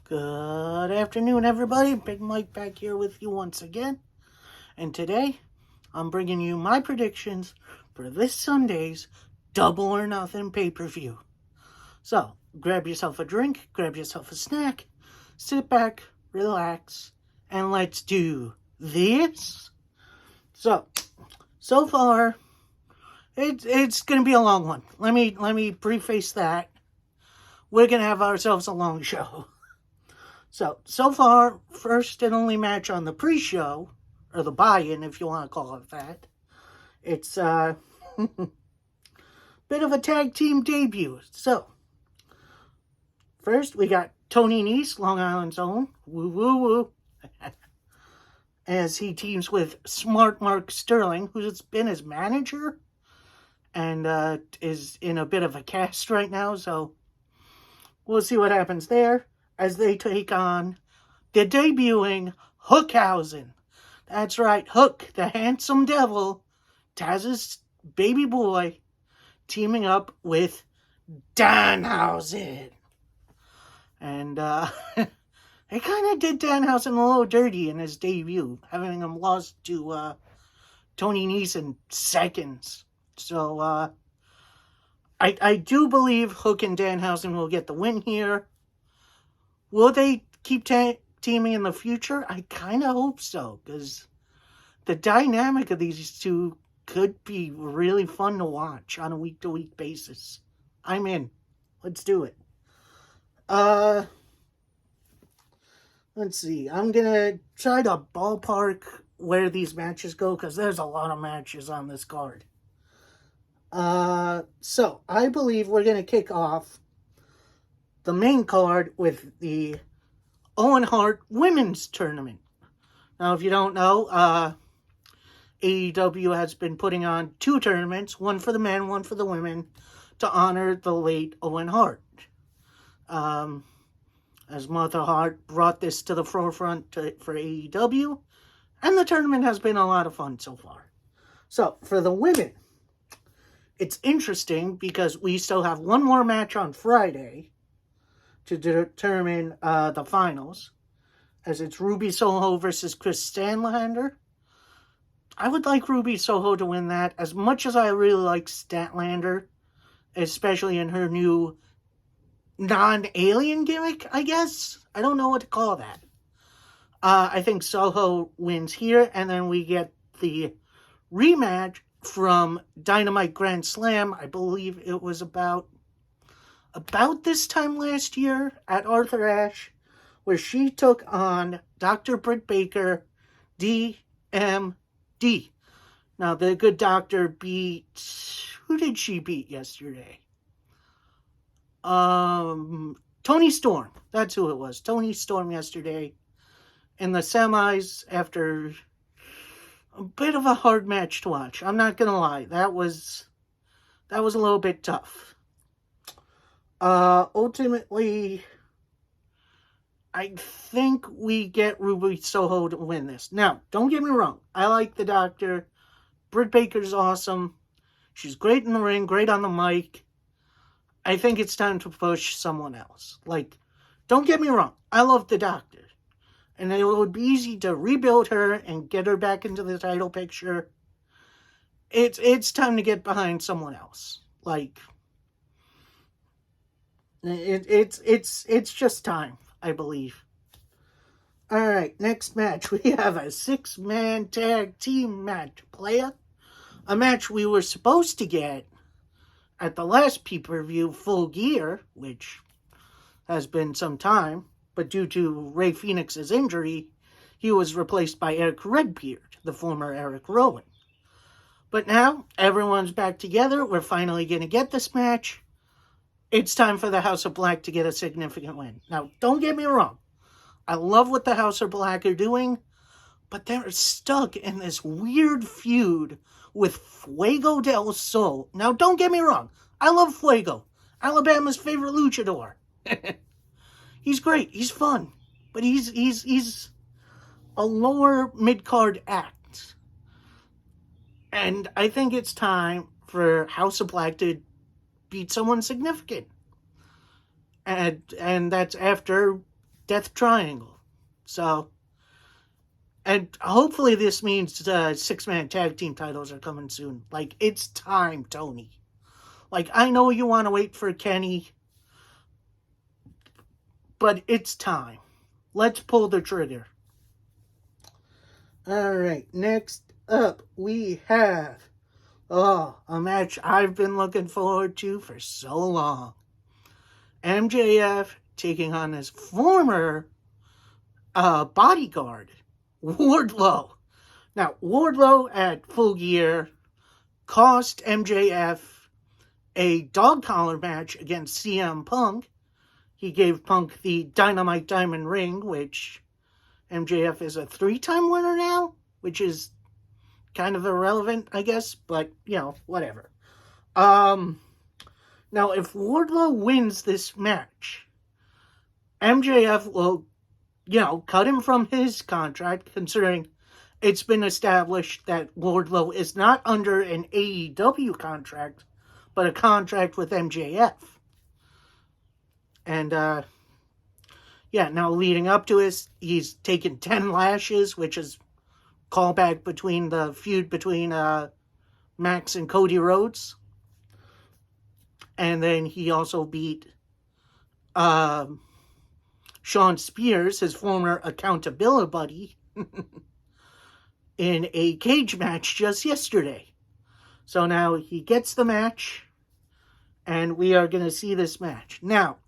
Good afternoon, everybody. Big Mike back here with you once again. And today, I'm bringing you my predictions for this Sunday's Double or Nothing pay-per-view. So, grab yourself a drink, grab yourself a snack, sit back, relax, and let's do this. So far, it's going to be a long one. Let me preface that. We're going to have ourselves a long show. So far, first and only match on the pre-show, or the buy-in, if you want to call it that. It's a bit of a tag team debut. So, first we got Tony Nese, Long Island's own, woo woo woo, as he teams with Smart Mark Sterling, who's been his manager, and is in a bit of a cast right now, so we'll see what happens there as they take on the debuting Hookhausen. That's right, Hook, the handsome devil, Taz's baby boy, teaming up with Danhausen. And they kind of did Danhausen a little dirty in his debut, having him lost to Tony Nese in seconds. So I do believe Hook and Danhausen will get the win here. Will they keep teaming in the future? I kind of hope so, because the dynamic of these two could be really fun to watch on a week-to-week basis. I'm in. Let's do it. Let's see. I'm going to try to ballpark where these matches go, because there's a lot of matches on this card. So, I believe we're going to kick off the main card with the Owen Hart Women's Tournament. Now, if you don't know, AEW has been putting on two tournaments, one for the men, one for the women, to honor the late Owen Hart. As Martha Hart brought this to the forefront for AEW, and the tournament has been a lot of fun so far. So, for the women, it's interesting because we still have one more match on Friday to determine the finals, as it's Ruby Soho versus Chris Statlander. I would like Ruby Soho to win that, as much as I really like Statlander, especially in her new non-alien gimmick, I guess. I don't know what to call that. I think Soho wins here, and then we get the rematch from Dynamite Grand Slam. I believe it was about this time last year at Arthur Ashe, where she took on Dr. Britt Baker, DMD. Now, the good doctor beat... Who did she beat yesterday? Tony Storm. That's who it was. Tony Storm yesterday in the semis after a bit of a hard match to watch. I'm not going to lie. That was a little bit tough. Ultimately, I think we get Ruby Soho to win this. Now, don't get me wrong. I like the doctor. Britt Baker's awesome. She's great in the ring, great on the mic. I think it's time to push someone else. Don't get me wrong. I love the doctor. And it would be easy to rebuild her and get her back into the title picture. It's time to get behind someone else. It's just time, I believe. Alright, next match. We have a 6-man tag team match, playa. A match we were supposed to get at the last pay-per-view, Full Gear, which has been some time, but due to Rey Fenix's injury, he was replaced by Eric Redbeard, the former Eric Rowan. But now, everyone's back together. We're finally going to get this match. It's time for the House of Black to get a significant win. Now, don't get me wrong. I love what the House of Black are doing, but they're stuck in this weird feud with Fuego del Sol. Now, don't get me wrong. I love Fuego. Alabama's favorite luchador. He's great. He's fun. But he's a lower mid-card act. And I think it's time for House of Black to beat someone significant. And that's after Death Triangle. So, and hopefully this means 6-man tag team titles are coming soon. Like, it's time, Tony. Like, I know you want to wait for Kenny, but it's time. Let's pull the trigger. Alright, next up we have, a match I've been looking forward to for so long. MJF taking on his former bodyguard, Wardlow. Now, Wardlow at Full Gear cost MJF a dog collar match against CM Punk. He gave Punk the Dynamite Diamond Ring, which MJF is a 3-time winner now, which is kind of irrelevant, I guess, but, whatever. Now, if Wardlow wins this match, MJF will, cut him from his contract, considering it's been established that Wardlow is not under an AEW contract, but a contract with MJF. And, now leading up to this, he's taken 10 lashes, which is callback between the feud between Max and Cody Rhodes. And then he also beat Sean Spears, his former accountability buddy, in a cage match just yesterday. So now he gets the match, and we are going to see this match. Now,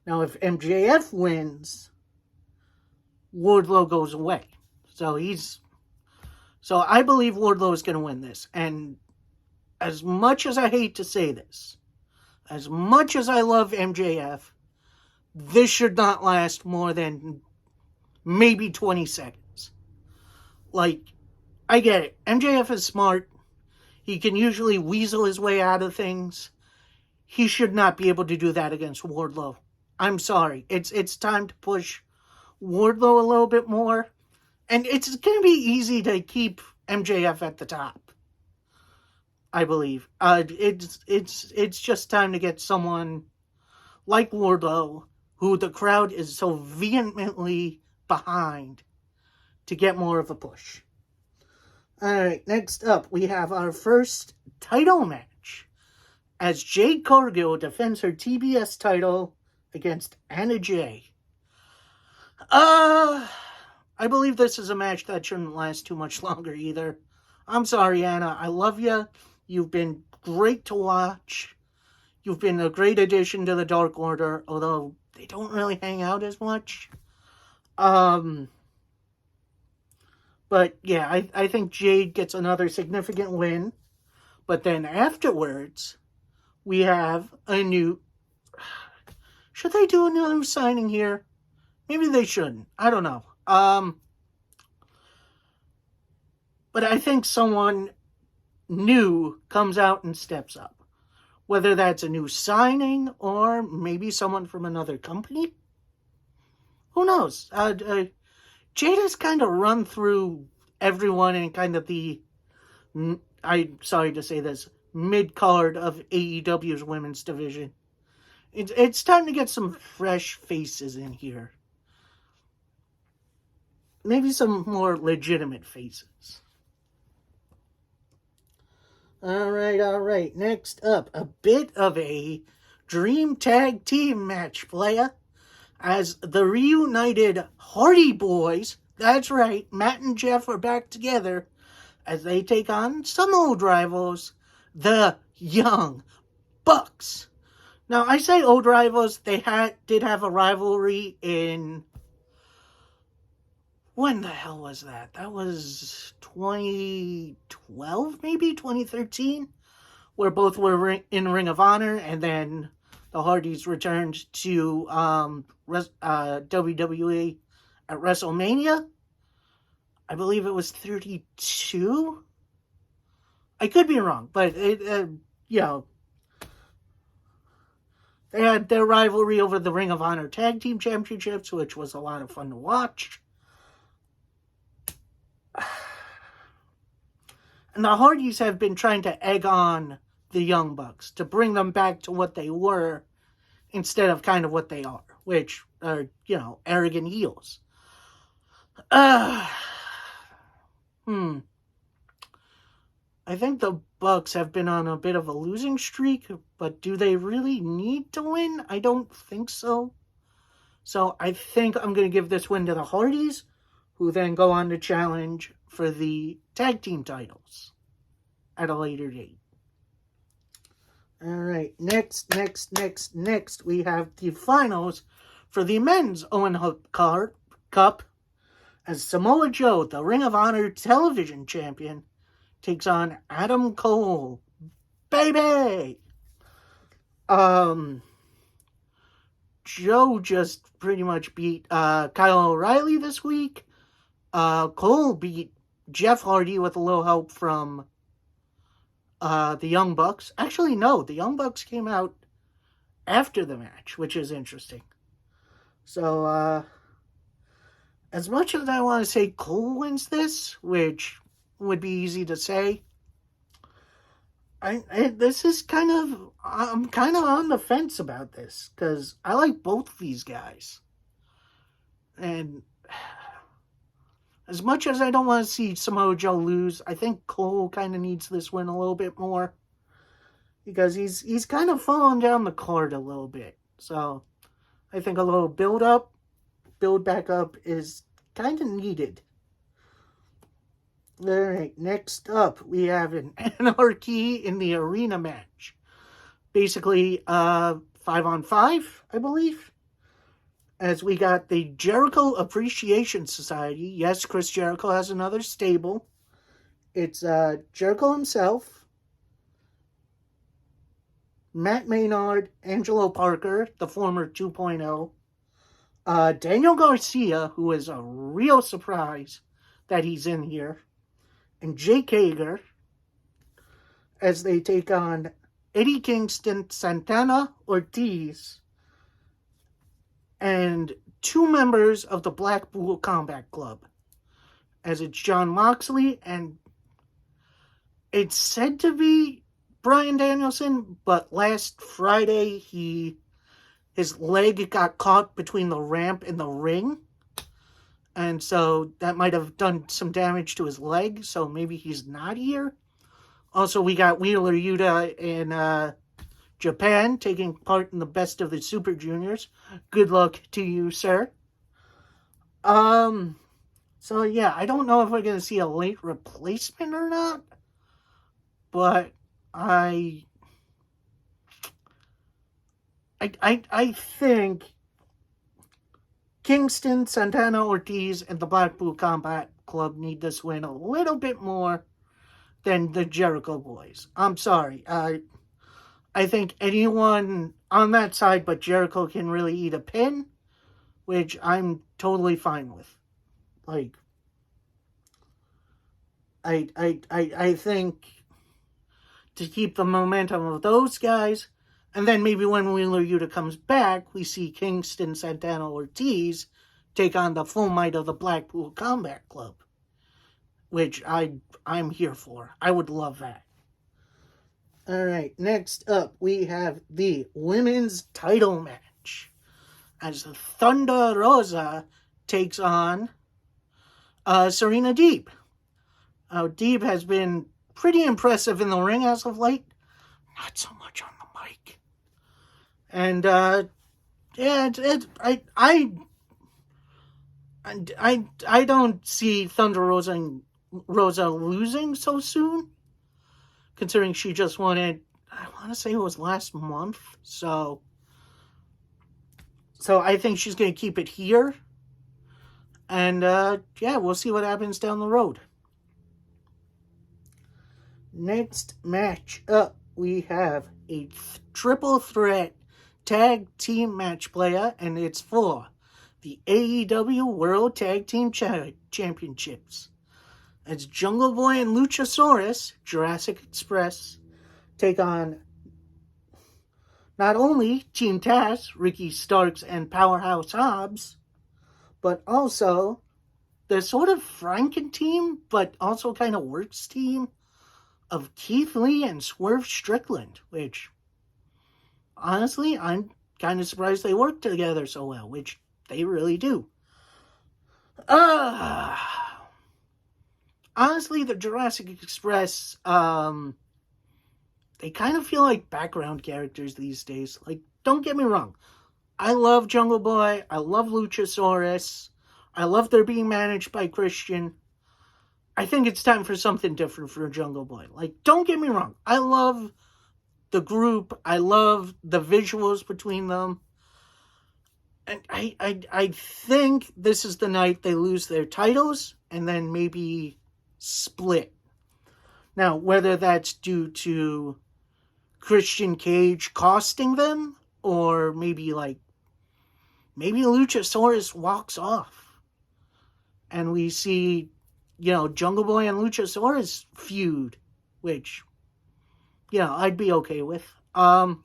if MJF wins, Wardlow goes away. So I believe Wardlow is going to win this. And as much as I hate to say this, as much as I love MJF, this should not last more than maybe 20 seconds. Like, I get it. MJF is smart. He can usually weasel his way out of things. He should not be able to do that against Wardlow. I'm sorry. It's time to push Wardlow a little bit more. And it's going to be easy to keep MJF at the top, I believe. It's just time to get someone like Wardlow, who the crowd is so vehemently behind, to get more of a push. Alright, next up, we have our first title match, as Jade Cargill defends her TBS title against Anna Jay. I believe this is a match that shouldn't last too much longer either. I'm sorry, Anna. I love you. You've been great to watch. You've been a great addition to the Dark Order, although they don't really hang out as much. But yeah, I think Jade gets another significant win. But then afterwards, we have a new... Should they do another signing here? Maybe they shouldn't. I don't know. But I think someone new comes out and steps up. Whether that's a new signing or maybe someone from another company. Who knows? Jade has kind of run through everyone in kind of the, I'm sorry to say this, mid-card of AEW's women's division. It's time to get some fresh faces in here. Maybe some more legitimate faces. Alright. Next up, a bit of a dream tag team match, playa. As the reunited Hardy Boys, that's right, Matt and Jeff are back together as they take on some old rivals, the Young Bucks. Now, I say old rivals, they did have a rivalry in... When the hell was that? That was 2012, maybe? 2013? Where both were in Ring of Honor, and then the Hardys returned to WWE at WrestleMania. I believe it was 32? I could be wrong, but they had their rivalry over the Ring of Honor Tag Team Championships, which was a lot of fun to watch. And the Hardys have been trying to egg on the Young Bucks, to bring them back to what they were instead of kind of what they are, which are, arrogant heels. I think the Bucks have been on a bit of a losing streak, but do they really need to win? I don't think so. So I think I'm going to give this win to the Hardys, who then go on to challenge for the tag team titles at a later date. All right, next, we have the finals for the men's Owen Hart Cup, as Samoa Joe, the Ring of Honor television champion, takes on Adam Cole. Baby! Joe just pretty much beat Kyle O'Reilly this week. Cole beat Jeff Hardy with a little help from the Young Bucks. Actually, no, the Young Bucks came out after the match, which is interesting. So, as much as I want to say Cole wins this, which would be easy to say, I'm kind of on the fence about this, because I like both of these guys. And as much as I don't want to see Samoa Joe lose, I think Cole kind of needs this win a little bit more, because he's kind of falling down the card a little bit. So I think a little build back up is kind of needed. All right, next up, we have an Anarchy in the Arena match. Basically, 5-on-5, I believe. As we got the Jericho Appreciation Society. Yes, Chris Jericho has another stable. It's Jericho himself, Matt Maynard, Angelo Parker, the former 2.0, Daniel Garcia, who is a real surprise that he's in here, and Jake Hager, as they take on Eddie Kingston, Santana Ortiz, and 2 members of the Blackpool Combat Club, as it's John Moxley, and it's said to be Bryan Danielson, but last Friday his leg got caught between the ramp and the ring, and so that might have done some damage to his leg, so maybe he's not here. Also, we got Wheeler Yuta in Japan taking part in the Best of the Super Juniors. Good luck to you, sir. So yeah, I don't know if we're going to see a late replacement or not, but I think Kingston, Santana Ortiz, and the Blackpool Combat Club need this win a little bit more than the Jericho Boys. I'm sorry. I think anyone on that side but Jericho can really eat a pin, which I'm totally fine with. Like, I think to keep the momentum of those guys, and then maybe when Wheeler Yuta comes back, we see Kingston, Santana Ortiz take on the full might of the Blackpool Combat Club, which I'm here for. I would love that. All right, next up, we have the women's title match, as Thunder Rosa takes on Serena Deeb. Deeb has been pretty impressive in the ring as of late, not so much on the mic. And I don't see Thunder Rosa losing so soon, considering she just won it, I want to say it was last month. So I think she's going to keep it here. And we'll see what happens down the road. Next match up, we have a triple threat tag team match player, and it's for the AEW World Tag Team Championships. As Jungle Boy and Luchasaurus, Jurassic Express, take on not only Team Taz, Ricky Starks, and Powerhouse Hobbs, but also the sort of Franken team, but also kind of works team of Keith Lee and Swerve Strickland, which, honestly, I'm kind of surprised they work together so well, which they really do. Honestly, the Jurassic Express, they kind of feel like background characters these days. Like, don't get me wrong. I love Jungle Boy. I love Luchasaurus. I love their being managed by Christian. I think it's time for something different for Jungle Boy. Like, don't get me wrong. I love the group. I love the visuals between them. And I think this is the night they lose their titles and then maybe split. Now, whether that's due to Christian Cage costing them, or maybe Luchasaurus walks off and we see, Jungle Boy and Luchasaurus feud, which, I'd be okay with. The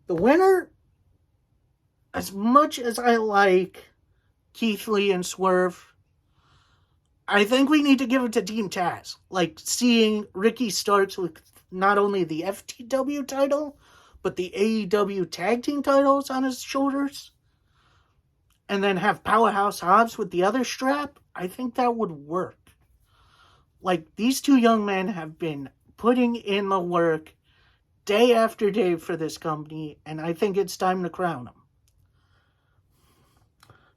winner, as much as I like Keith Lee and Swerve, I think we need to give it to Team Taz. Like, seeing Ricky Starks with not only the FTW title, but the AEW tag team titles on his shoulders, and then have Powerhouse Hobbs with the other strap, I think that would work. Like, these two young men have been putting in the work day after day for this company, and I think it's time to crown them.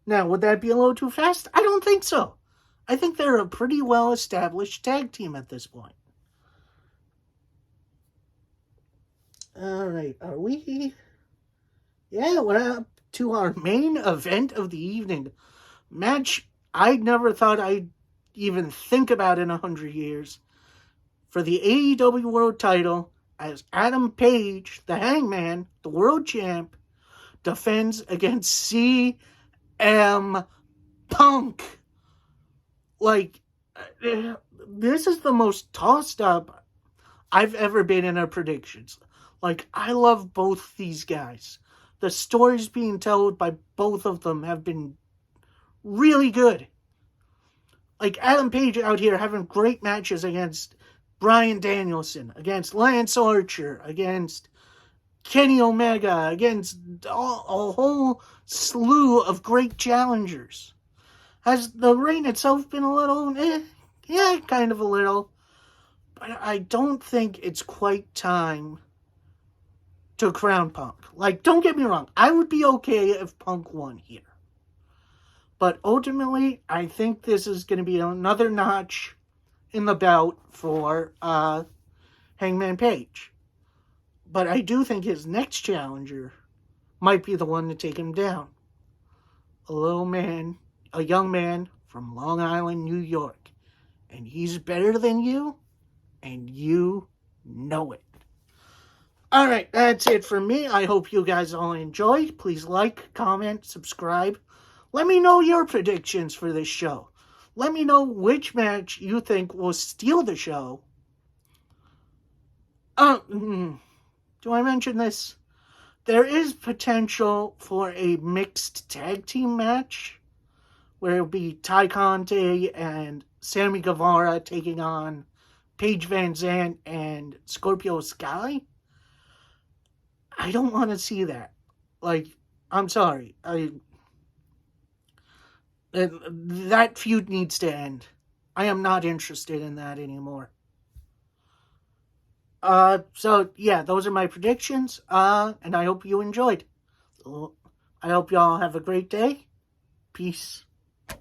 Now, would that be a little too fast? I don't think so. I think they're a pretty well-established tag team at this point. Alright, are we... Yeah, we're up to our main event of the evening. Match I never thought I'd even think about in 100 years. For the AEW World title, as Adam Page, the Hangman, the World Champ, defends against CM Punk. Like, this is the most tossed up I've ever been in our predictions. Like, I love both these guys. The stories being told by both of them have been really good. Like, Adam Page out here having great matches against Bryan Danielson, against Lance Archer, against Kenny Omega, against a whole slew of great challengers. Has the reign itself been a little, yeah, kind of a little. But I don't think it's quite time to crown Punk. Like, don't get me wrong, I would be okay if Punk won here. But ultimately, I think this is going to be another notch in the belt for Hangman Page. But I do think his next challenger might be the one to take him down. A young man from Long Island, New York. And he's better than you, and you know it. Alright, that's it for me. I hope you guys all enjoyed. Please like, comment, subscribe. Let me know your predictions for this show. Let me know which match you think will steal the show. Do I mention this? There is potential for a mixed tag team match where it'll be Ty Conte and Sammy Guevara taking on Paige Van Zandt and Scorpio Sky. I don't want to see that. Like, I'm sorry. That feud needs to end. I am not interested in that anymore. So, yeah, those are my predictions, and I hope you enjoyed. I hope you all have a great day. Peace.